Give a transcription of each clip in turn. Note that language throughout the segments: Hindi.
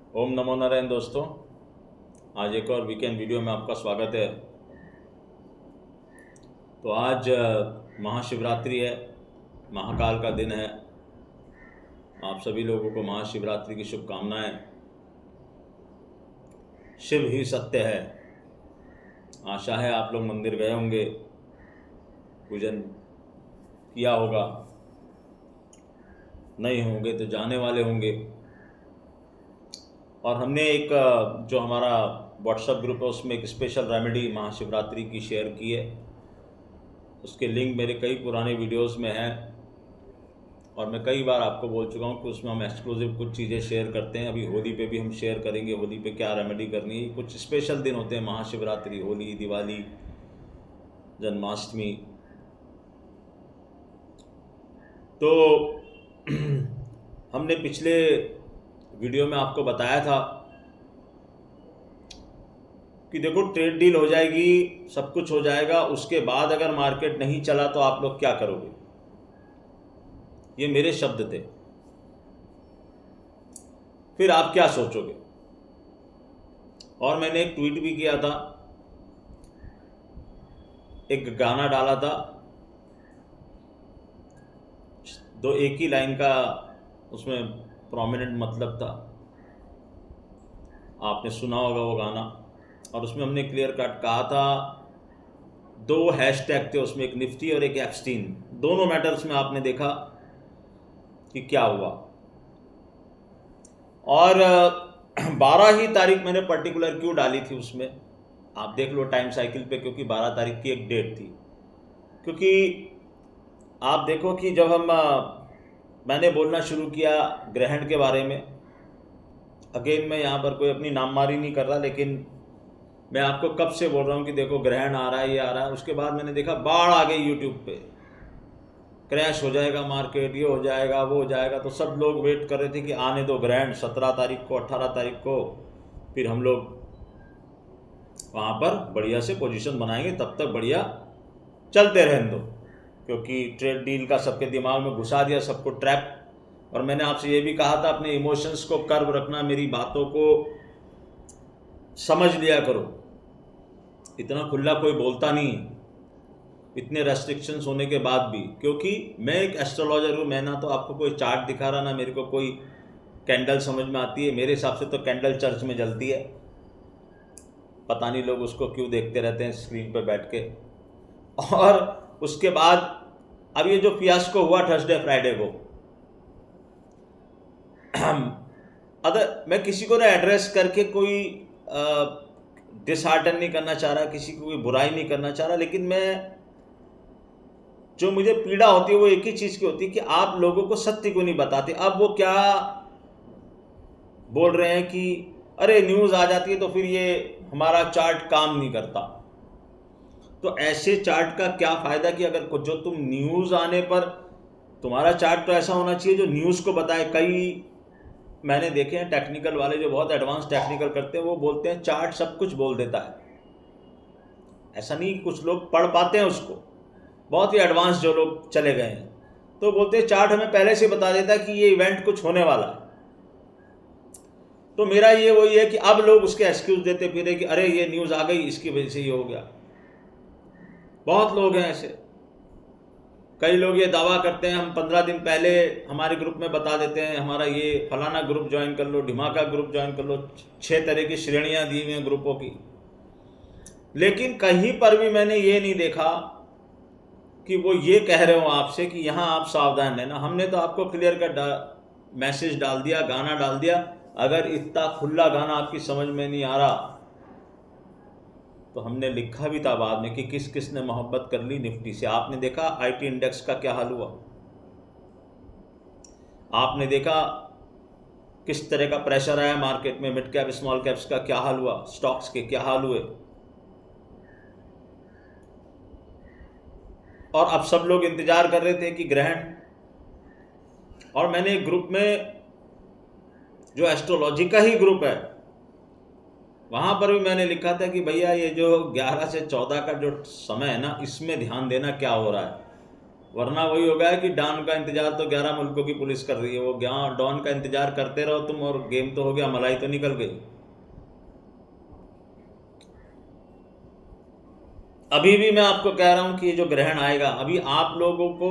ओम नमो नारायण दोस्तों। आज एक और वीकेंड वीडियो में आपका स्वागत है। तो आज महाशिवरात्रि है, महाकाल का दिन है। आप सभी लोगों को महाशिवरात्रि की शुभकामनाएं। शिव ही सत्य है। आशा है आप लोग मंदिर गए होंगे, पूजन किया होगा, नहीं होंगे तो जाने वाले होंगे। और हमने एक जो हमारा व्हाट्सएप ग्रुप है उसमें एक स्पेशल रेमेडी महाशिवरात्रि की शेयर की है। उसके लिंक मेरे कई पुराने वीडियोस में हैं और मैं कई बार आपको बोल चुका हूँ कि उसमें हम एक्सक्लूसिव कुछ चीज़ें शेयर करते हैं। अभी होली पे भी हम शेयर करेंगे, होली पे क्या रेमेडी करनी है। कुछ स्पेशल दिन होते हैं, महाशिवरात्रि, होली, दिवाली, जन्माष्टमी। तो हमने पिछले वीडियो में आपको बताया था कि देखो ट्रेड डील हो जाएगी, सब कुछ हो जाएगा, उसके बाद अगर मार्केट नहीं चला तो आप लोग क्या करोगे। ये मेरे शब्द थे। फिर आप क्या सोचोगे। और मैंने एक ट्वीट भी किया था, एक गाना डाला था, दो एक ही लाइन का उसमें प्रोमिनेंट मतलब था। आपने सुना होगा वो गाना। और उसमें हमने क्लियर कट कहा था, दो हैशटैग थे उसमें, एक निफ्टी और एक एप्स्टीन। दोनों मैटर्स में आपने देखा कि क्या हुआ। और 12 ही तारीख मैंने पर्टिकुलर क्यों डाली थी उसमें, आप देख लो टाइम साइकिल पे, क्योंकि 12 तारीख की एक डेट थी। क्योंकि आप देखो कि जब मैंने बोलना शुरू किया ग्रहण के बारे में, अगेन मैं यहाँ पर कोई अपनी नाममारी नहीं कर रहा, लेकिन मैं आपको कब से बोल रहा हूँ कि देखो ग्रहण आ रहा है, ये आ रहा है। उसके बाद मैंने देखा बाढ़ आ गई यूट्यूब पे, क्रैश हो जाएगा मार्केट, ये हो जाएगा, वो हो जाएगा। तो सब लोग वेट कर रहे थे कि आने दो ग्रहण 17 तारीख को, 18 तारीख को, फिर हम लोग वहाँ पर बढ़िया से पोजीशन बनाएंगे, तब तक बढ़िया चलते रहने दो। क्योंकि ट्रेड डील का सबके दिमाग में घुसा दिया, सबको ट्रैप। और मैंने आपसे ये भी कहा था, अपने इमोशंस को कर्व रखना, मेरी बातों को समझ लिया करो। इतना खुला कोई बोलता नहीं है, इतने रेस्ट्रिक्शंस होने के बाद भी। क्योंकि मैं एक एस्ट्रोलॉजर हूँ, मैं ना तो आपको कोई चार्ट दिखा रहा, ना मेरे को कोई कैंडल समझ में आती है। मेरे हिसाब से तो कैंडल चर्च में जलती है, पता नहीं लोग उसको क्यों देखते रहते हैं स्क्रीन पर बैठ के। और उसके बाद अब ये जो फियास्को हुआ थर्सडे फ्राइडे को, अगर मैं किसी को ना एड्रेस करके कोई डिसहार्टन नहीं करना चाह रहा, किसी को कोई बुराई नहीं करना चाह रहा, लेकिन मैं जो मुझे पीड़ा होती है वो एक ही चीज की होती है कि आप लोगों को सत्य क्यों नहीं बताते। अब वो क्या बोल रहे हैं कि अरे न्यूज आ जाती है तो फिर ये हमारा चार्ट काम नहीं करता। तो ऐसे चार्ट का क्या फायदा कि अगर जो तुम न्यूज आने पर, तुम्हारा चार्ट तो ऐसा होना चाहिए जो न्यूज को बताए। कई मैंने देखे हैं टेक्निकल वाले जो बहुत एडवांस टेक्निकल करते हैं, वो बोलते हैं चार्ट सब कुछ बोल देता है। ऐसा नहीं, कुछ लोग पढ़ पाते हैं उसको, बहुत ही एडवांस जो लोग चले गए हैं, तो बोलते हैं चार्ट हमें पहले से बता देता है कि ये इवेंट कुछ होने वाला है। तो मेरा ये वही है कि अब लोग उसके एक्सक्यूज देते फिरे कि अरे ये न्यूज़ आ गई, इसकी वजह से ये हो गया। बहुत लोग हैं ऐसे। कई लोग ये दावा करते हैं हम 15 दिन पहले हमारे ग्रुप में बता देते हैं, हमारा ये फलाना ग्रुप ज्वाइन कर लो, ढिमाका ग्रुप ज्वाइन कर लो। 6 तरह की श्रेणियां दी हुई हैं ग्रुपों की। लेकिन कहीं पर भी मैंने ये नहीं देखा कि वो ये कह रहे हो आपसे कि यहाँ आप सावधान रहना। हमने तो आपको क्लियर कट मैसेज डाल दिया, गाना डाल दिया। अगर इतना खुला गाना आपकी समझ में नहीं आ रहा तो हमने लिखा भी था बाद में कि किस किस ने मोहब्बत कर ली निफ्टी से। आपने देखा आईटी इंडेक्स का क्या हाल हुआ, आपने देखा किस तरह का प्रेशर आया मार्केट में, मिड कैप स्मॉल कैप्स का क्या हाल हुआ, स्टॉक्स के क्या हाल हुए। और अब सब लोग इंतजार कर रहे थे कि ग्रहण। और मैंने एक ग्रुप में जो एस्ट्रोलॉजी का ही ग्रुप है, वहां पर भी मैंने लिखा था कि भैया ये जो 11 से 14 का जो समय है ना, इसमें ध्यान देना क्या हो रहा है। वरना वही हो गया है कि डॉन का इंतजार तो 11 मुल्कों की पुलिस कर रही है। वो डॉन का इंतजार करते रहो तुम और गेम तो हो गया, मलाई तो निकल गई। अभी भी मैं आपको कह रहा हूं कि ये जो ग्रहण आएगा, अभी आप लोगों को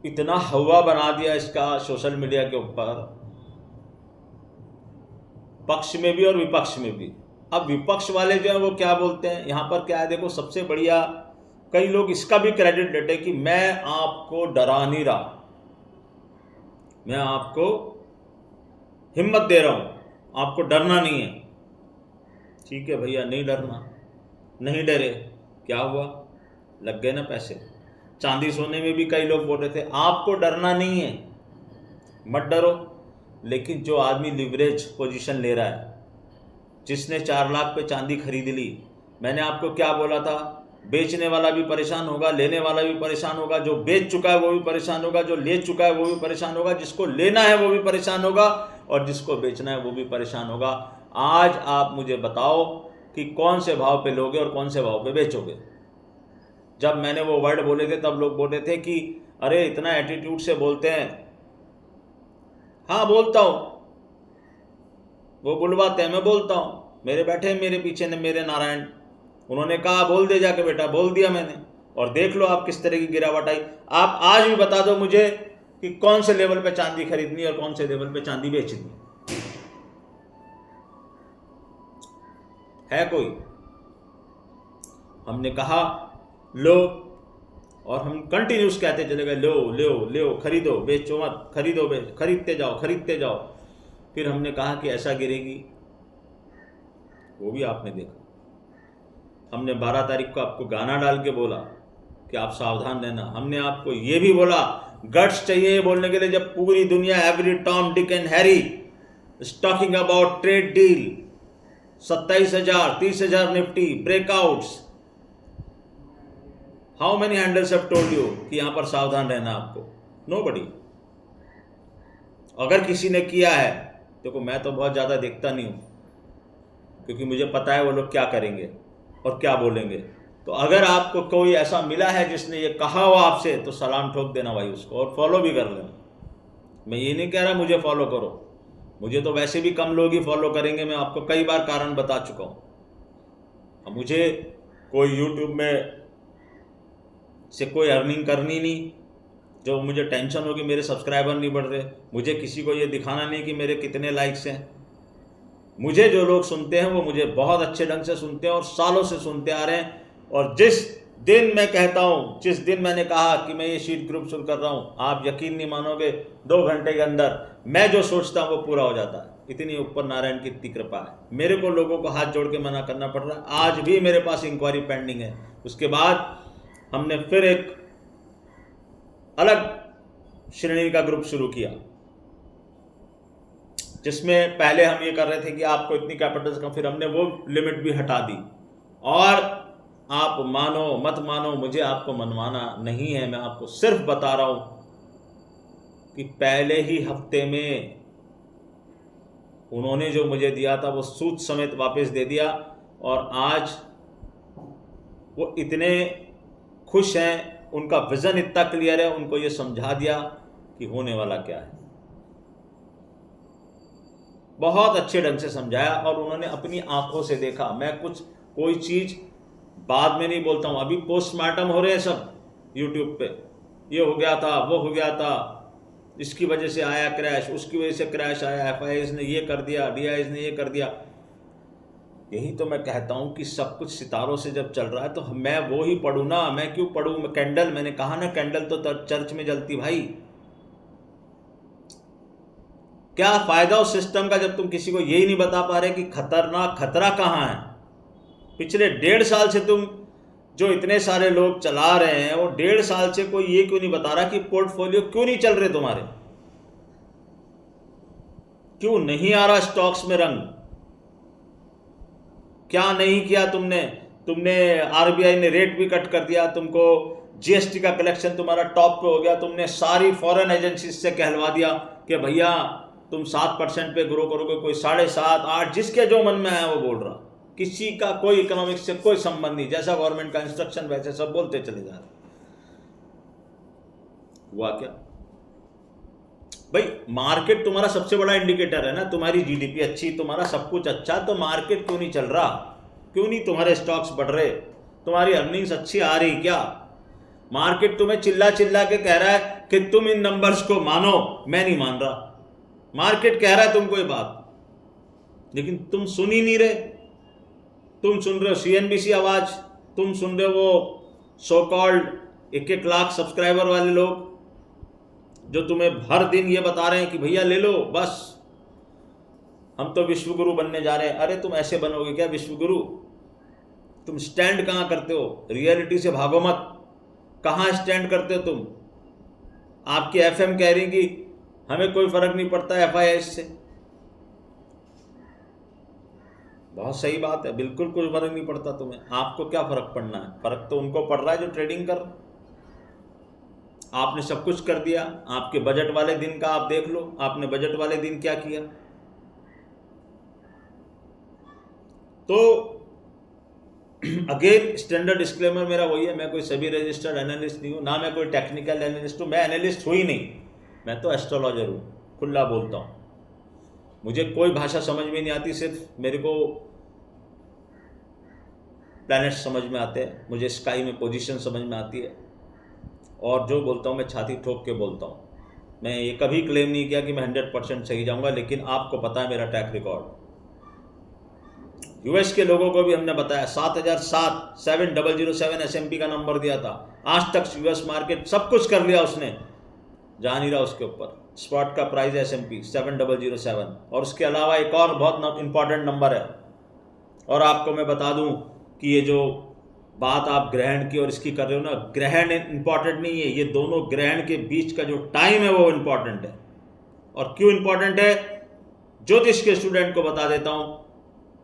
इतना हवा बना दिया इसका सोशल मीडिया के ऊपर, पक्ष में भी और विपक्ष में भी। अब विपक्ष वाले जो है वो क्या बोलते हैं, यहाँ पर क्या है देखो, सबसे बढ़िया कई लोग इसका भी क्रेडिट देते हैं कि मैं आपको डरा नहीं रहा, मैं आपको हिम्मत दे रहा हूं, आपको डरना नहीं है। ठीक है भैया, नहीं डरना, नहीं डरे, क्या हुआ, लग गए ना पैसे। चांदी सोने में भी कई लोग बोल रहे थे आपको डरना नहीं है, मत डरो। लेकिन जो आदमी लिवरेज पोजीशन ले रहा है, जिसने 4 लाख पे चांदी खरीद ली, मैंने आपको क्या बोला था, बेचने वाला भी परेशान होगा, लेने वाला भी परेशान होगा, जो बेच चुका है वो भी परेशान होगा, जो ले चुका है वो भी परेशान होगा, जिसको लेना है वो भी परेशान होगा, और जिसको बेचना है वो भी परेशान होगा। आज आप मुझे बताओ कि कौन से भाव पे लोगे और कौन से भाव पे बेचोगे। जब मैंने वो वर्ड बोले थे तब लोग बोले थे कि अरे इतना एटीट्यूड से बोलते हैं। हाँ बोलता हूँ, वो बुलवाते हैं, मैं बोलता हूँ। मेरे बैठे मेरे पीछे ने मेरे नारायण, उन्होंने कहा बोल दे जाके बेटा, बोल दिया मैंने, और देख लो आप किस तरह की गिरावट आई। आप आज भी बता दो मुझे कि कौन से लेवल पे चांदी खरीदनी और कौन से लेवल पे चांदी बेचनी है कोई। हमने कहा लो, और हम कंटिन्यूस कहते चले गए लो लो लो, खरीदो बेचो मत, खरीदो बेच, खरीदते जाओ खरीदते जाओ। फिर हमने कहा कि ऐसा गिरेगी, वो भी आपने देखा। हमने 12 तारीख को आपको गाना डाल के बोला कि आप सावधान रहना। हमने आपको ये भी बोला, गट्स चाहिए बोलने के लिए, जब पूरी दुनिया, every Tom Dick and Harry is talking about trade deal, 27,000 30,000 Nifty breakouts. How many handles have told you कि यहां पर सावधान रहना आपको? नोबडी। अगर किसी ने किया है, देखो मैं तो बहुत ज़्यादा देखता नहीं हूँ, क्योंकि मुझे पता है वो लोग क्या करेंगे और क्या बोलेंगे। तो अगर आपको कोई ऐसा मिला है जिसने ये कहा हो आपसे, तो सलाम ठोक देना भाई उसको, और फॉलो भी कर लेना। मैं ये नहीं कह रहा मुझे फॉलो करो, मुझे तो वैसे भी कम लोग ही फॉलो करेंगे, मैं आपको कई बार कारण बता चुका हूँ। मुझे कोई यूट्यूब में से कोई अर्निंग करनी नहीं, जो मुझे टेंशन हो कि मेरे सब्सक्राइबर नहीं बढ़ रहे। मुझे किसी को ये दिखाना नहीं कि मेरे कितने लाइक्स हैं। मुझे जो लोग सुनते हैं वो मुझे बहुत अच्छे ढंग से सुनते हैं और सालों से सुनते आ रहे हैं। और जिस दिन मैं कहता हूँ, जिस दिन मैंने कहा कि मैं ये शीट ग्रुप शुरू कर रहा हूँ, आप यकीन नहीं मानोगे, 2 घंटे के अंदर मैं जो सोचता हूँ वो पूरा हो जाता है। इतनी ऊपर नारायण की इतनी कृपा है। मेरे को लोगों को हाथ जोड़ के मना करना पड़ रहा है, आज भी मेरे पास इंक्वायरी पेंडिंग है। उसके बाद हमने फिर एक अलग श्रेणी का ग्रुप शुरू किया, जिसमें पहले हम ये कर रहे थे कि आपको इतनी कैपिटल्स का, फिर हमने वो लिमिट भी हटा दी। और आप मानो मत मानो, मुझे आपको मनवाना नहीं है, मैं आपको सिर्फ बता रहा हूं कि पहले ही हफ्ते में उन्होंने जो मुझे दिया था वो सूद समेत वापस दे दिया। और आज वो इतने खुश हैं, उनका विजन इतना क्लियर है, उनको ये समझा दिया कि होने वाला क्या है। बहुत अच्छे ढंग से समझाया और उन्होंने अपनी आंखों से देखा। मैं कोई चीज़ बाद में नहीं बोलता हूँ। अभी पोस्टमार्टम हो रहे हैं सब यूट्यूब पे, ये हो गया था, वो हो गया था, इसकी वजह से आया क्रैश, उसकी वजह से क्रैश आया, FIS ने ये कर दिया, DIS ने ये कर दिया। यही तो मैं कहता हूँ कि सब कुछ सितारों से जब चल रहा है तो मैं वो ही पढ़ूँ ना, मैं क्यों पढ़ूँ कैंडल? मैंने कहा ना, कैंडल तो चर्च में जलती भाई। क्या फायदा उस सिस्टम का जब तुम किसी को यही नहीं बता पा रहे कि खतरा कहाँ है? पिछले 1.5 साल से तुम जो इतने सारे लोग चला रहे हैं, वो 1.5 साल से कोई ये क्यों नहीं बता रहा कि पोर्टफोलियो क्यों नहीं चल रहे तुम्हारे, क्यों नहीं आ रहा स्टॉक्स में रंग? क्या नहीं किया तुमने? RBI ने रेट भी कट कर दिया, तुमको GST का कलेक्शन तुम्हारा टॉप पे हो गया, तुमने सारी फॉरेन एजेंसी से कहलवा दिया कि भैया तुम 7% पे ग्रो करोगे, कोई 7.5 8, जिसके जो मन में आया वो बोल रहा। किसी का कोई इकोनॉमिक्स से कोई संबंध नहीं, जैसा गवर्नमेंट का इंस्ट्रक्शन वैसे सब बोलते चले जा रहे। हुआ क्या भाई? मार्केट तुम्हारा सबसे बड़ा इंडिकेटर है ना, तुम्हारी जीडीपी अच्छी, तुम्हारा सब कुछ अच्छा, तो मार्केट क्यों नहीं चल रहा? क्यों नहीं तुम्हारे स्टॉक्स बढ़ रहे? तुम्हारी अर्निंग्स अच्छी आ रही क्या? मार्केट तुम्हें चिल्ला चिल्ला के कह रहा है कि तुम इन नंबर्स को मानो, मैं नहीं मान रहा। मार्केट कह रहा है तुमको ये बात, लेकिन तुम सुन ही नहीं रहे। तुम सुन रहे हो सीएनबीसी आवाज, तुम सुन रहे हो वो सो कॉल्ड 1-1 लाख सब्सक्राइबर वाले लोग जो तुम्हें हर दिन ये बता रहे हैं कि भैया ले लो, बस हम तो विश्वगुरु बनने जा रहे हैं। अरे तुम ऐसे बनोगे क्या विश्वगुरु? तुम स्टैंड कहाँ करते हो? रियलिटी से भागो मत। कहाँ स्टैंड करते हो तुम? आपकी एफएम कह रही कि हमें कोई फर्क नहीं पड़ता एफआईएस से। बहुत सही बात है, बिल्कुल कोई फर्क नहीं पड़ता तुम्हें। आपको क्या फर्क पड़ना है? फर्क तो उनको पड़ रहा है जो ट्रेडिंग कर। आपने सब कुछ कर दिया। आपके बजट वाले दिन का आप देख लो, आपने बजट वाले दिन क्या किया। तो अगेन स्टैंडर्ड डिस्क्लेमर मेरा वही है, मैं कोई सभी रजिस्टर्ड एनालिस्ट नहीं हूँ, ना मैं कोई टेक्निकल एनालिस्ट हूँ। मैं एनालिस्ट हुई नहीं, मैं तो एस्ट्रोलॉजर हूँ, खुला बोलता हूँ। मुझे कोई भाषा समझ में नहीं आती, सिर्फ मेरे को प्लैनेट समझ में आते हैं, मुझे स्काई में पोजीशन समझ में आती है, और जो बोलता हूँ मैं छाती ठोक के बोलता हूँ। मैं ये कभी क्लेम नहीं किया कि मैं 100% सही जाऊँगा, लेकिन आपको पता है मेरा ट्रैक रिकॉर्ड। यूएस के लोगों को भी हमने बताया 7007 एसएमपी का नंबर दिया था। आज तक यूएस मार्केट सब कुछ कर लिया उसने, जा नहीं रहा उसके ऊपर। स्पॉट का प्राइस एसएमपी 7007, और उसके अलावा एक और बहुत इंपॉर्टेंट नंबर है। और आपको मैं बता दूं कि ये जो बात आप ग्रहण की और इसकी कर रहे हो ना, ग्रहण इंपॉर्टेंट नहीं है, ये दोनों ग्रहण के बीच का जो टाइम है वो इंपॉर्टेंट है। और क्यों इंपॉर्टेंट है? ज्योतिष के स्टूडेंट को बता देता हूं।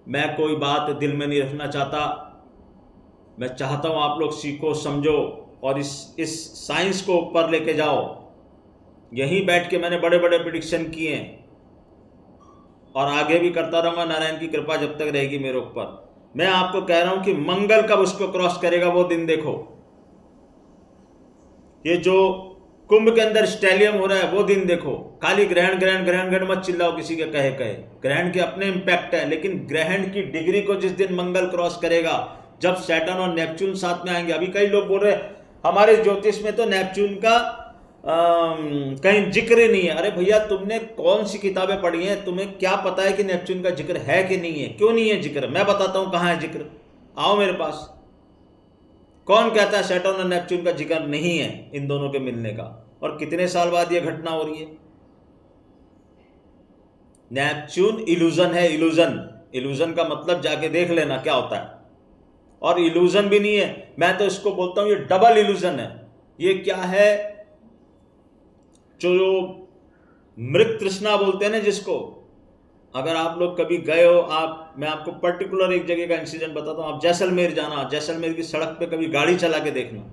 मैं कोई बात दिल में नहीं रखना चाहता, मैं चाहता हूं आप लोग सीखो, समझो, और इस साइंस को ऊपर लेके जाओ। यहीं बैठ के मैंने बड़े बड़े प्रिडिक्शन किए हैं, और आगे भी करता रहूंगा, नारायण की कृपा जब तक रहेगी मेरे ऊपर। मैं आपको कह रहा हूं कि मंगल कब उसको क्रॉस करेगा वो दिन देखो। ये जो कुंभ के अंदर स्टेलियम हो रहा है वो दिन देखो। खाली ग्रहण ग्रहण ग्रहण ग्रहण मत चिल्लाओ किसी के कहे कहे। ग्रहण के अपने इंपैक्ट है, लेकिन ग्रहण की डिग्री को जिस दिन मंगल क्रॉस करेगा, जब सैटर्न और नेपच्यून साथ में आएंगे। अभी कई लोग बोल रहे हैं हमारे ज्योतिष में तो नेपच्यून का कहीं जिक्र ही नहीं है। अरे भैया, तुमने कौन सी किताबें पढ़ी हैं? तुम्हें क्या पता है कि नेपच्यून का जिक्र है कि नहीं है? क्यों नहीं है जिक्र? मैं बताता हूं कहां है जिक्र, आओ मेरे पास। कौन कहता है सैटर्न और नेपच्यून का जिक्र नहीं है इन दोनों के मिलने का? और कितने साल बाद यह घटना हो रही है? नेपच्यून इल्यूजन है, इल्यूजन। इल्यूजन का मतलब जाके देख लेना क्या होता है। और इल्यूजन भी नहीं है, मैं तो इसको बोलता हूं ये डबल इल्यूजन है। ये क्या है? जो मृत तृष्णा बोलते हैं ना जिसको, अगर आप लोग कभी गए हो, मैं आपको पर्टिकुलर एक जगह का इंसिडेंट बताता हूं। आप जैसलमेर जाना, जैसलमेर की सड़क पे कभी गाड़ी चला के देखना,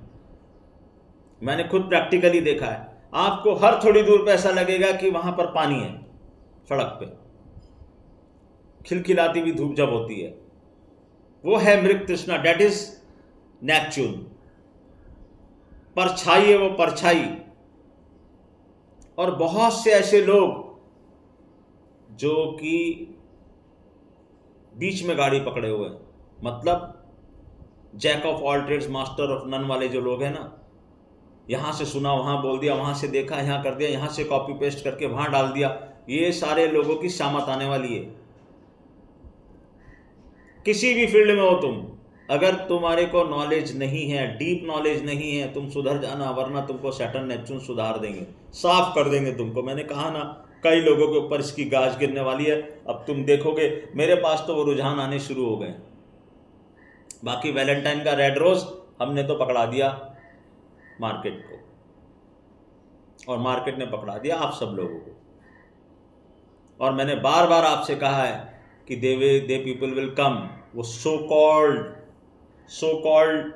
मैंने खुद प्रैक्टिकली देखा है। आपको हर थोड़ी दूर पे ऐसा लगेगा कि वहां पर पानी है सड़क पे, खिलखिलाती हुई धूप जब होती है, वो है मृत तृष्णा, डेट इज नेपच्यून। परछाई है वो, परछाई। और बहुत से ऐसे लोग जो कि बीच में गाड़ी पकड़े हुए हैं, मतलब jack of all trades master of none वाले जो लोग हैं ना, यहां से सुना वहां बोल दिया, वहां से देखा यहां कर दिया, यहां से कॉपी पेस्ट करके वहां डाल दिया। ये सारे लोगों की शामत आने वाली है। किसी भी फील्ड में हो तुम, अगर तुम्हारे को नॉलेज नहीं है, डीप नॉलेज नहीं है, तुम सुधर जाना, वरना तुमको सैटर्न नेपच्यून सुधार देंगे, साफ कर देंगे तुमको। मैंने कहा ना, कई लोगों के ऊपर इसकी गाज गिरने वाली है। अब तुम देखोगे, मेरे पास तो वो रुझान आने शुरू हो गए। बाकी वैलेंटाइन का रेड रोज हमने तो पकड़ा दिया मार्केट को, और मार्केट ने पकड़ा दिया आप सब लोगों को। और मैंने बार बार आपसे कहा है कि दे पीपल विल कम, वो सो कॉल्ड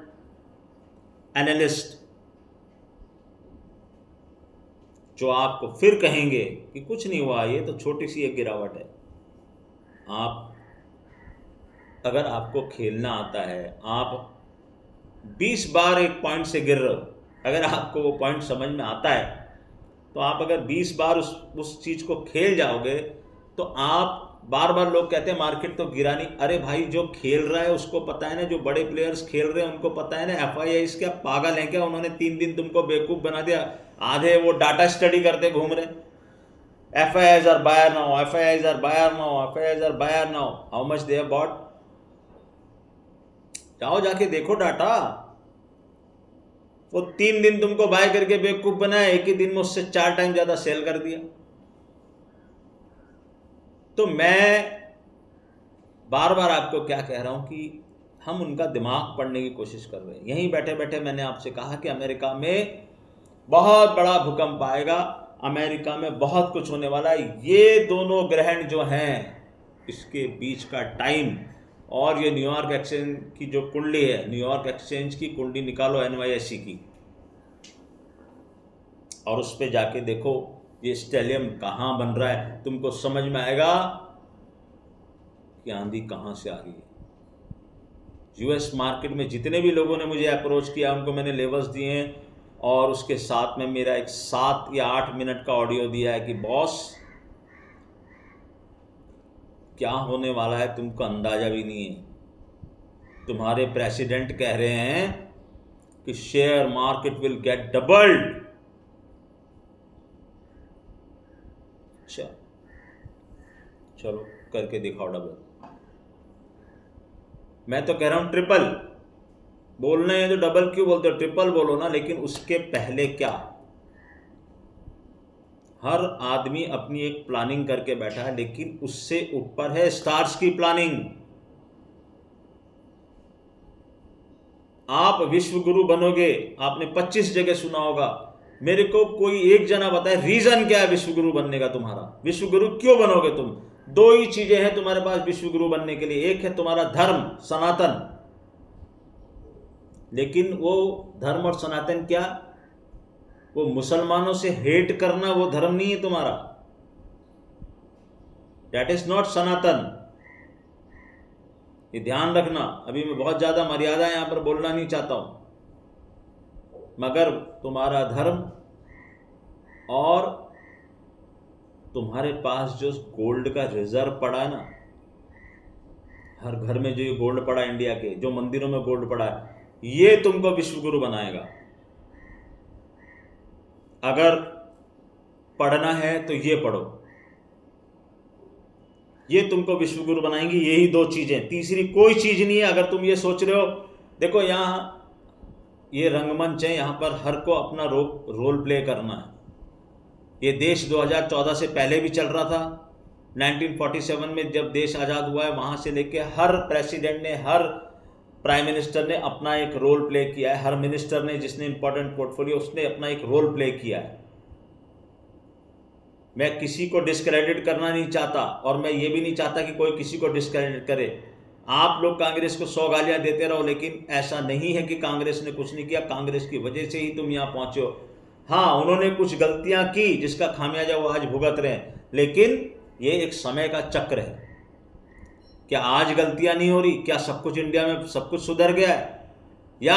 एनालिस्ट, जो आपको फिर कहेंगे कि कुछ नहीं हुआ, ये तो छोटी सी एक गिरावट है। अगर आपको खेलना आता है, आप 20 बार एक पॉइंट से गिर रहे हो, अगर आपको वो पॉइंट समझ में आता है तो आप अगर 20 बार उस चीज़ को खेल जाओगे तो आप बार बार लोग कहते हैं मार्केट तो गिरा नहीं, अरे भाई जो खेल रहा है उसको पता है ना, जो बड़े प्लेयर्स खेल रहे हैं उनको पता है ना। FIIs क्या पागल हैं क्या? उन्होंने 3 दिन तुमको बेवकूफ़ बना दिया। आधे वो डाटा स्टडी करते घूम रहे, FIIs are buyer now, FIIs are buyer now, FIIs are buyer now, how much they have bought? जाओ जाके देखो डाटा। वो 3 दिन तुमको बाय करके बेवकूफ बनाया, एक ही दिन में उससे 4 टाइम ज्यादा सेल कर दिया। तो मैं बार बार आपको क्या कह रहा हूं कि हम उनका दिमाग पढ़ने की कोशिश कर रहे हैं। यहीं बैठे बैठे मैंने आपसे कहा कि अमेरिका में बहुत बड़ा भूकंप आएगा, अमेरिका में बहुत कुछ होने वाला है। ये दोनों ग्रहण जो हैं इसके बीच का टाइम, और ये न्यूयॉर्क एक्सचेंज की जो कुंडली है, न्यूयॉर्क एक्सचेंज की कुंडली निकालो NYSE की, और उस पर जाके देखो ये स्टेलियम कहाँ बन रहा है, तुमको समझ में आएगा कि आंधी कहाँ से आ रही है। US मार्केट में जितने भी लोगों ने मुझे अप्रोच किया उनको मैंने लेवल्स दिए हैं, और उसके साथ में मेरा एक 7 या 8 मिनट का ऑडियो दिया है कि बॉस क्या होने वाला है तुमको अंदाजा भी नहीं है। तुम्हारे प्रेसिडेंट कह रहे हैं कि share market will get doubled. अच्छा चलो करके दिखाओ डबल। मैं तो कह रहा हूं ट्रिपल बोलना है, तो डबल क्यों बोलते हो, ट्रिपल बोलो ना। लेकिन उसके पहले क्या, हर आदमी अपनी एक प्लानिंग करके बैठा है, लेकिन उससे ऊपर है स्टार्स की प्लानिंग। आप विश्व गुरु बनोगे, आपने 25 जगह सुना होगा। मेरे को कोई एक जना बताए रीजन क्या है विश्व गुरु बनने का तुम्हारा। विश्व गुरु क्यों बनोगे तुम? 2 ही चीजें हैं तुम्हारे पास विश्व गुरु बनने के लिए। एक है तुम्हारा धर्म सनातन, लेकिन वो धर्म और सनातन क्या, वो मुसलमानों से हेट करना वो धर्म नहीं है तुम्हारा। दैट इज नॉट सनातन, ये ध्यान रखना। अभी मैं बहुत ज्यादा मर्यादा यहां पर बोलना नहीं चाहता हूं, मगर तुम्हारा धर्म और तुम्हारे पास जो गोल्ड का रिजर्व पड़ा है ना, हर घर में जो ये गोल्ड पड़ा है इंडिया के, जो मंदिरों में गोल्ड पड़ा है, ये तुमको विश्व गुरु बनाएगा। अगर पढ़ना है तो ये पढ़ो, ये तुमको विश्व गुरु बनाएंगी। यही 2 चीजें, तीसरी कोई चीज नहीं है। अगर तुम ये सोच रहे हो, देखो यहां ये रंगमंच है, यहां पर हर को अपना रोल प्ले करना है। ये देश 2014 से पहले भी चल रहा था। 1947 में जब देश आज़ाद हुआ है, वहाँ से लेके हर प्रेसिडेंट ने, हर प्राइम मिनिस्टर ने अपना एक रोल प्ले किया है। हर मिनिस्टर ने जिसने इंपॉर्टेंट पोर्टफोलियो, उसने अपना एक रोल प्ले किया है। मैं किसी को डिस्क्रेडिट करना नहीं चाहता, और मैं ये भी नहीं चाहता कि कोई किसी को डिस्क्रेडिट करे। आप लोग कांग्रेस को 100 गालियाँ देते रहो, लेकिन ऐसा नहीं है कि कांग्रेस ने कुछ नहीं किया। कांग्रेस की वजह से ही तुम यहाँ पहुँचे हो। हाँ, उन्होंने कुछ गलतियाँ की जिसका खामियाजा वो आज भुगत रहे हैं, लेकिन ये एक समय का चक्र है। क्या आज गलतियाँ नहीं हो रही? क्या सब कुछ इंडिया में सब कुछ सुधर गया है? या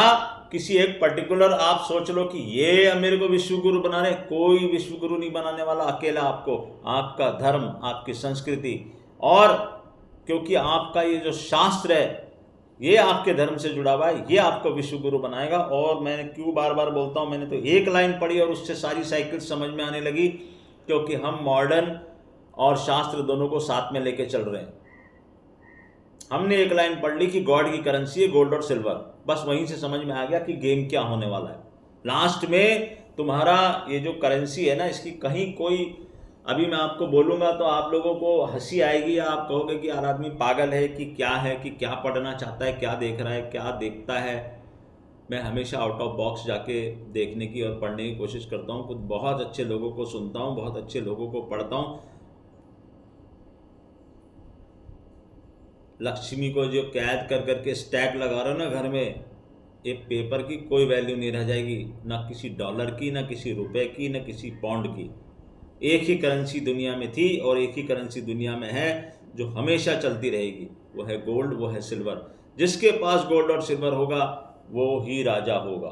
किसी एक पर्टिकुलर आप सोच लो कि ये मेरे को विश्व गुरु बना रहे? कोई विश्व गुरु नहीं बनाने वाला। अकेला आपको आपका धर्म, आपकी संस्कृति, और क्योंकि आपका ये जो शास्त्र है ये आपके धर्म से जुड़ा हुआ है, ये आपको विश्व गुरु बनाएगा। और मैं क्यों बार बार बोलता हूँ, मैंने तो एक लाइन पढ़ी और उससे सारी साइकिल समझ में आने लगी, क्योंकि हम मॉडर्न और शास्त्र दोनों को साथ में लेके चल रहे हैं। हमने एक लाइन पढ़ ली कि गॉड की करेंसी है गोल्ड और सिल्वर, बस वहीं से समझ में आ गया कि गेम क्या होने वाला है। लास्ट में तुम्हारा ये जो करेंसी है ना, इसकी कहीं कोई, अभी मैं आपको बोलूँगा तो आप लोगों को हंसी आएगी, या आप कहोगे कि यार आदमी पागल है कि क्या पढ़ना चाहता है, क्या देख रहा है, क्या देखता है। मैं हमेशा आउट ऑफ बॉक्स जाके देखने की और पढ़ने की कोशिश करता हूँ। कुछ बहुत अच्छे लोगों को सुनता हूँ, बहुत अच्छे लोगों को पढ़ता हूँ। लक्ष्मी को जो कैद कर करके स्टैक लगा रहे हो ना घर में, एक पेपर की कोई वैल्यू नहीं रह जाएगी, ना किसी डॉलर की, ना किसी रुपए की, ना किसी पौंड की। एक ही करेंसी दुनिया में थी और एक ही करेंसी दुनिया में है जो हमेशा चलती रहेगी, वो है गोल्ड, वो है सिल्वर। जिसके पास गोल्ड और सिल्वर होगा वो ही राजा होगा।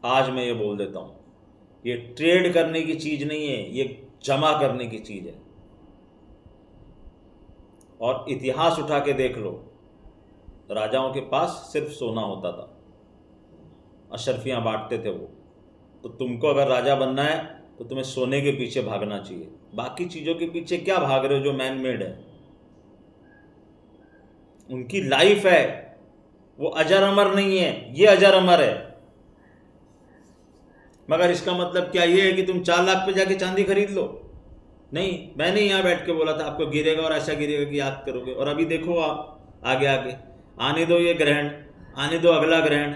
आज मैं ये बोल देता हूँ, ये ट्रेड करने की चीज़ नहीं है, ये जमा करने की चीज़ है। और इतिहास उठा के देख लो, राजाओं के पास सिर्फ सोना होता था, अशरफियाँ बांटते थे वो। तो तुमको अगर राजा बनना है तो तुम्हें सोने के पीछे भागना चाहिए, बाकी चीज़ों के पीछे क्या भाग रहे हो जो मैन मेड है। उनकी लाइफ है, वो अजर अमर नहीं है, ये अजर अमर है। मगर इसका मतलब क्या ये है कि तुम 4 लाख पे जाके चांदी खरीद लो? नहीं, मैंने यहाँ बैठ के बोला था आपको गिरेगा और ऐसा गिरेगा कि याद करोगे। और अभी देखो आप आगे आगे, आने दो ये ग्रहण, आने दो अगला ग्रहण,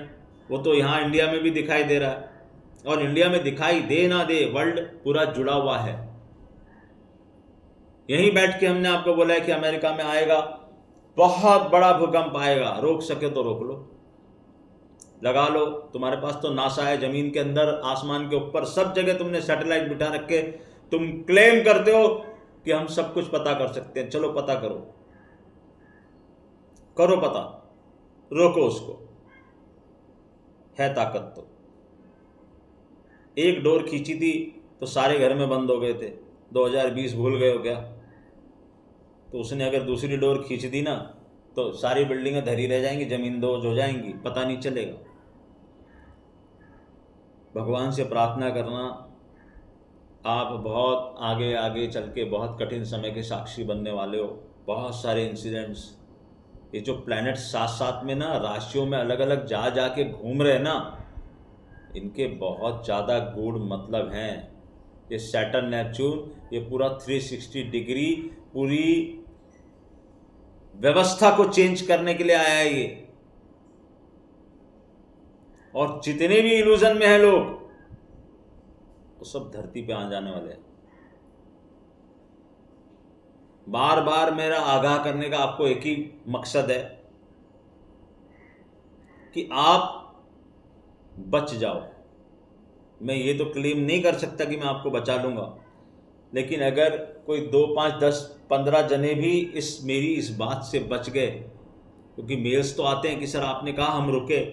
वो तो यहाँ इंडिया में भी दिखाई दे रहा है। और इंडिया में दिखाई दे ना दे, वर्ल्ड पूरा जुड़ा हुआ है। यहीं बैठ के हमने आपको बोला है कि अमेरिका में आएगा, बहुत बड़ा भूकंप आएगा, रोक सके तो रोक लो, लगा लो। तुम्हारे पास तो नासा है, जमीन के अंदर, आसमान के ऊपर, सब जगह तुमने सैटेलाइट बिठा रखे। तुम क्लेम करते हो कि हम सब कुछ पता कर सकते हैं। चलो पता करो, करो पता, रोको उसको, है ताकत तो। एक डोर खींची थी तो सारे घर में बंद हो गए थे। 2020 भूल गए हो क्या? तो उसने अगर दूसरी डोर खींच दी ना तो सारी बिल्डिंगें धरी रह जाएंगी, जमीन दोज हो जाएंगी, पता नहीं चलेगा। भगवान से प्रार्थना करना, आप बहुत आगे आगे चल के बहुत कठिन समय के साक्षी बनने वाले हो। बहुत सारे इंसिडेंट्स, ये जो प्लैनेट्स साथ साथ में ना राशियों में अलग अलग जा जा के घूम रहे हैं ना, इनके बहुत ज़्यादा गूढ़ मतलब हैं। ये सैटर्न नेपच्यून, ये पूरा 360 डिग्री पूरी व्यवस्था को चेंज करने के लिए आया है ये। और जितने भी इल्यूजन में हैं लोग, वो सब धरती पे आ जाने वाले हैं। बार बार मेरा आगाह करने का आपको एक ही मकसद है कि आप बच जाओ। मैं ये तो क्लेम नहीं कर सकता कि मैं आपको बचा लूँगा, लेकिन अगर कोई 2, 5, 10, 15 जने भी मेरी इस बात से बच गए, क्योंकि मेल्स तो आते हैं कि सर आपने कहा हम रुके।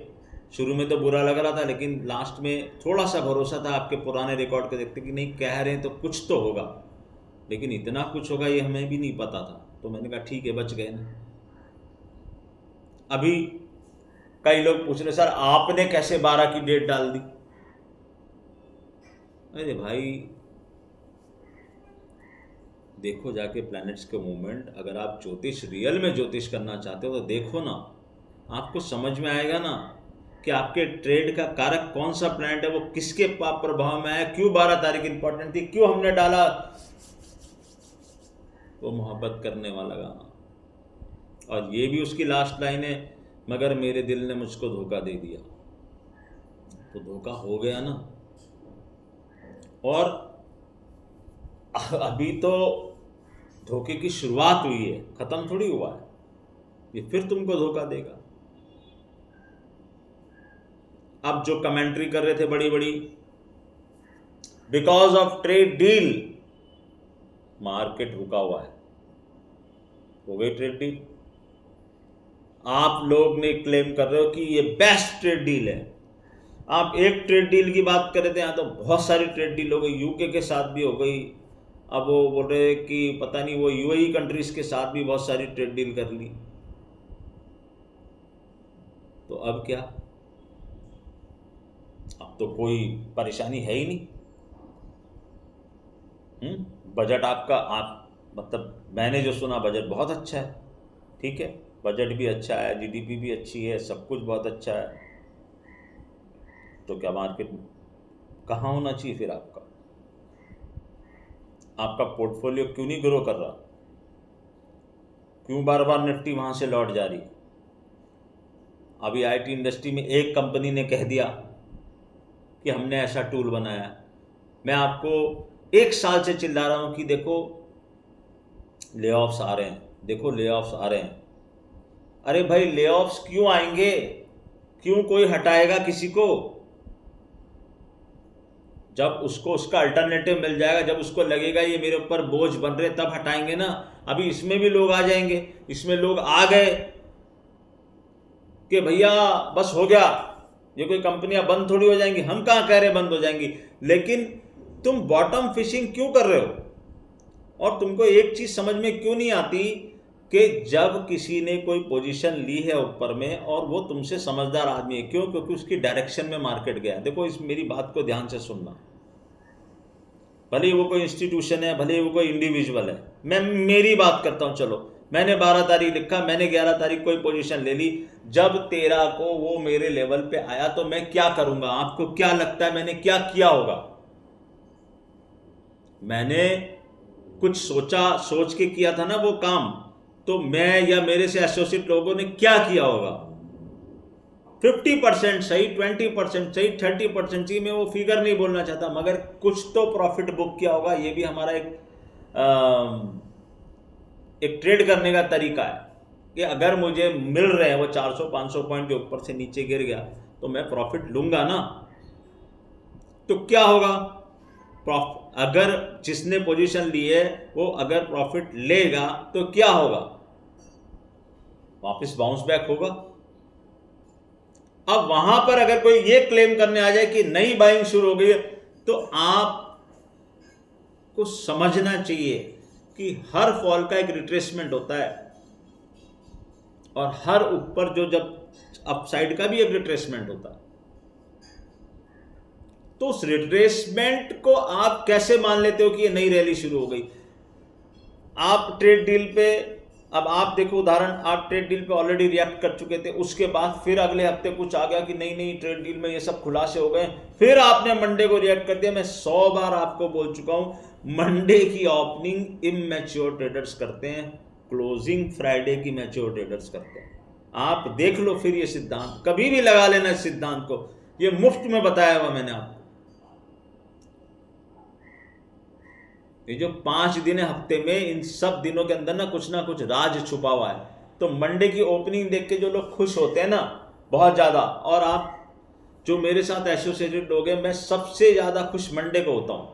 शुरू में तो बुरा लग रहा था, लेकिन लास्ट में थोड़ा सा भरोसा था आपके पुराने रिकॉर्ड को देखते कि नहीं कह रहे हैं तो कुछ तो होगा, लेकिन इतना कुछ होगा ये हमें भी नहीं पता था। तो मैंने कहा ठीक है, बच गए ना। अभी कई लोग पूछ रहे सर आपने कैसे 12 की डेट डाल दी? अरे भाई देखो जाके प्लैनेट्स के मूवमेंट। अगर आप ज्योतिष रियल में ज्योतिष करना चाहते हो तो देखो ना, आपको समझ में आएगा ना कि आपके ट्रेड का कारक कौन सा प्लैनेट है, वो किसके पाप प्रभाव में आया, क्यों 12 तारीख इंपॉर्टेंट थी, क्यों हमने डाला वो मोहब्बत करने वाला गाना। और ये भी उसकी लास्ट लाइन है, मगर मेरे दिल ने मुझको धोखा दे दिया। तो धोखा हो गया ना। और अभी तो धोखे की शुरुआत हुई है, खत्म थोड़ी हुआ है। ये फिर तुमको धोखा देगा। अब जो कमेंट्री कर रहे थे बड़ी बड़ी, because of trade deal market रुका हुआ है, हो गई ट्रेड डील। आप लोग ने क्लेम कर रहे हो कि ये बेस्ट ट्रेड डील है। आप एक ट्रेड डील की बात कर रहे थे, यहाँ तो बहुत सारी ट्रेड डील हो गई, यूके के साथ भी हो गई। अब वो बोल रहे कि पता नहीं वो यूएई कंट्रीज के साथ भी बहुत सारी ट्रेड डील कर ली। तो अब क्या? अब तो कोई परेशानी है ही नहीं। बजट आपका, आप मतलब मैंने जो सुना बजट बहुत अच्छा है, ठीक है, बजट भी अच्छा है, जीडीपी भी अच्छी है, सब कुछ बहुत अच्छा है। तो क्या मार्केट कहाँ होना चाहिए फिर आपका? आपका पोर्टफोलियो क्यों नहीं ग्रो कर रहा? क्यों बार बार निफ्टी वहाँ से लौट जा रही? अभी आईटी इंडस्ट्री में एक कंपनी ने कह दिया कि हमने ऐसा टूल बनाया। मैं आपको 1 साल से चिल्ला रहा हूँ कि देखो लेऑफ्स आ रहे हैं, देखो लेऑफ्स आ रहे हैं। अरे भाई लेऑफ्स क्यों आएंगे? क्यों कोई हटाएगा किसी को? जब उसको उसका अल्टरनेटिव मिल जाएगा, जब उसको लगेगा ये मेरे ऊपर बोझ बन रहे, तब हटाएंगे ना। अभी इसमें भी लोग आ जाएंगे। इसमें लोग आ गए कि भैया बस हो गया, ये कोई कंपनियां बंद थोड़ी हो जाएंगी, हम कहाँ कह रहे बंद हो जाएंगी, लेकिन तुम बॉटम फिशिंग क्यों कर रहे हो? और तुमको एक चीज समझ में क्यों नहीं आती कि जब किसी ने कोई पोजीशन ली है ऊपर में और वो तुमसे समझदार आदमी है, क्यों? क्योंकि उसकी डायरेक्शन में मार्केट गया। देखो, इस मेरी बात को ध्यान से सुनना, भले ही वो कोई इंस्टीट्यूशन है, भले ही वो कोई इंडिविजुअल है, मैं मेरी बात करता हूं। चलो, मैंने 12 तारीख लिखा, मैंने 11 तारीख कोई पोजीशन ले ली, जब 13 को वो मेरे लेवल पे आया तो मैं क्या करूंगा? आपको क्या लगता है मैंने क्या किया होगा? मैंने कुछ सोच के किया था ना वो काम, तो मैं या मेरे से एसोसिएट लोगों ने क्या किया होगा? 50% सही, 20% सही, 30% सही, मैं वो फिगर नहीं बोलना चाहता, मगर कुछ तो प्रॉफिट बुक किया होगा। ये भी हमारा एक ट्रेड करने का तरीका है कि अगर मुझे मिल रहे हैं वो 400-500 पॉइंट के ऊपर से नीचे गिर गया तो मैं प्रॉफिट लूंगा ना। तो क्या होगा? अगर जिसने पोजीशन ली है वो अगर प्रॉफिट लेगा तो क्या होगा? वापस बाउंस बैक होगा। अब वहां पर अगर कोई ये क्लेम करने आ जाए कि नई बाइंग शुरू हो गई है, तो आपको समझना चाहिए कि हर फॉल का एक रिट्रेसमेंट होता है और हर ऊपर जो जब अपसाइड का भी एक रिट्रेसमेंट होता है। तो उस रिट्रेसमेंट को आप कैसे मान लेते हो कि ये नई रैली शुरू हो गई? आप ट्रेड डील पे, अब आप देखो उदाहरण, आप ट्रेड डील पे ऑलरेडी रिएक्ट कर चुके थे, उसके बाद फिर अगले हफ्ते कुछ आ गया कि नहीं नहीं ट्रेड डील में ये सब खुलासे हो गए, फिर आपने मंडे को रिएक्ट कर दिया। मैं 100 बार आपको बोल चुका हूं, मंडे की ओपनिंग इमैच्योर ट्रेडर्स करते हैं, क्लोजिंग फ्राइडे की मैच्योर ट्रेडर्स करते हैं। आप देख लो फिर ये सिद्धांत, कभी भी लगा लेना इस सिद्धांत को, ये मुफ्त में बताया हुआ मैंने आपको। ये जो 5 दिन है हफ्ते में, इन सब दिनों के अंदर ना कुछ राज छुपा हुआ है। तो मंडे की ओपनिंग देख के जो लोग खुश होते हैं ना बहुत ज्यादा, और आप जो मेरे साथ एसोसिएटेड लोग हैं, मैं सबसे ज्यादा खुश मंडे को होता हूं।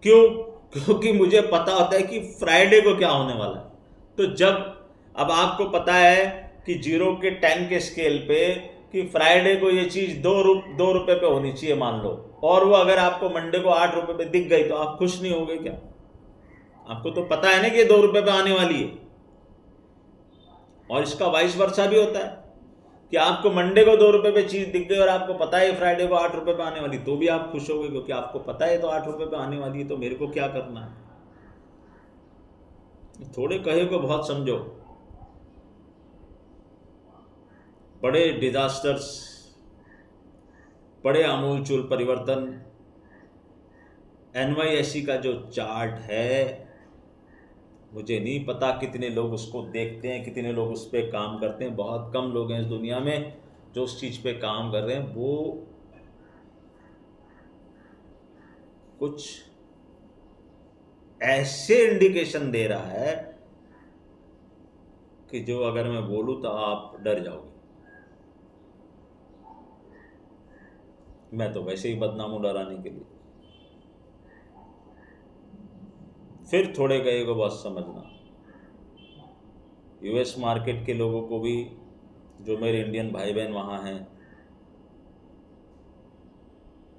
क्यों? क्योंकि मुझे पता होता है कि फ्राइडे को क्या होने वाला है। तो जब अब आपको पता है कि 0 के 10 के स्केल पे कि फ्राइडे को ये चीज 2 रुपए पे होनी चाहिए मान लो, और वो अगर आपको मंडे को 8 रुपए पे दिख गई तो आप खुश नहीं होगे क्या? आपको तो पता है ना कि 2 रुपए पे आने वाली है। और इसका वाइस वर्सा भी होता है कि आपको मंडे को 2 रुपए पे चीज दिख गई और आपको पता है फ्राइडे को 8 रुपए पे आने वाली, तो भी आप खुश होगे, क्योंकि आपको पता है तो 8 रुपए पे आने वाली है, तो मेरे को क्या करना है? थोड़े कहे को बहुत समझो। बड़े डिजास्टर्स, बड़े आमूलचूल परिवर्तन, NYSE का जो चार्ट है, मुझे नहीं पता कितने लोग उसको देखते हैं, कितने लोग उस पर काम करते हैं। बहुत कम लोग हैं इस दुनिया में जो उस चीज़ पे काम कर रहे हैं। वो कुछ ऐसे इंडिकेशन दे रहा है कि जो अगर मैं बोलूं तो आप डर जाओगे। मैं तो वैसे ही बदनाम हूं डराने के लिए। फिर थोड़े गए को बहुत समझना, US मार्केट के लोगों को भी, जो मेरे इंडियन भाई बहन वहाँ हैं,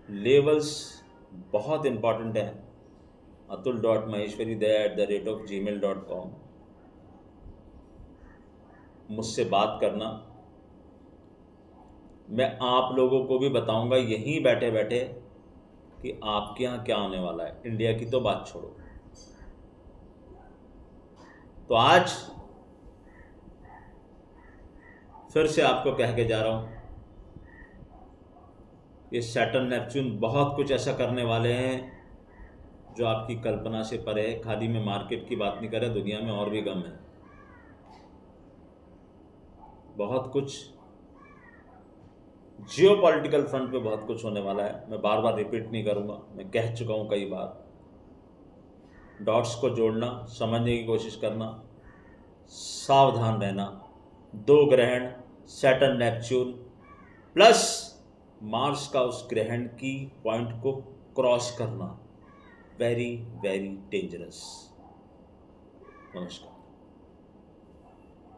लेवल्स बहुत इंपॉर्टेंट हैं। atul.maheshwaridaya@gmail.com मुझसे बात करना। मैं आप लोगों को भी बताऊंगा यहीं बैठे बैठे कि आपके यहाँ क्या होने वाला है। इंडिया की तो बात छोड़ो। तो आज फिर से आपको कह के जा रहा हूं, ये सैटर्न नेपच्यून बहुत कुछ ऐसा करने वाले हैं जो आपकी कल्पना से परे है। खाली मैं मार्केट की बात नहीं कर रहा, दुनिया में और भी गम है। बहुत कुछ जियोपॉलिटिकल फ्रंट पे बहुत कुछ होने वाला है। मैं बार बार रिपीट नहीं करूंगा, मैं कह चुका हूं कई बार। डॉट्स को जोड़ना, समझने की कोशिश करना, सावधान रहना। 2 ग्रहण, सैटर्न नेपच्यून प्लस मार्स का उस ग्रहण की पॉइंट को क्रॉस करना, वेरी वेरी डेंजरस। नमस्कार।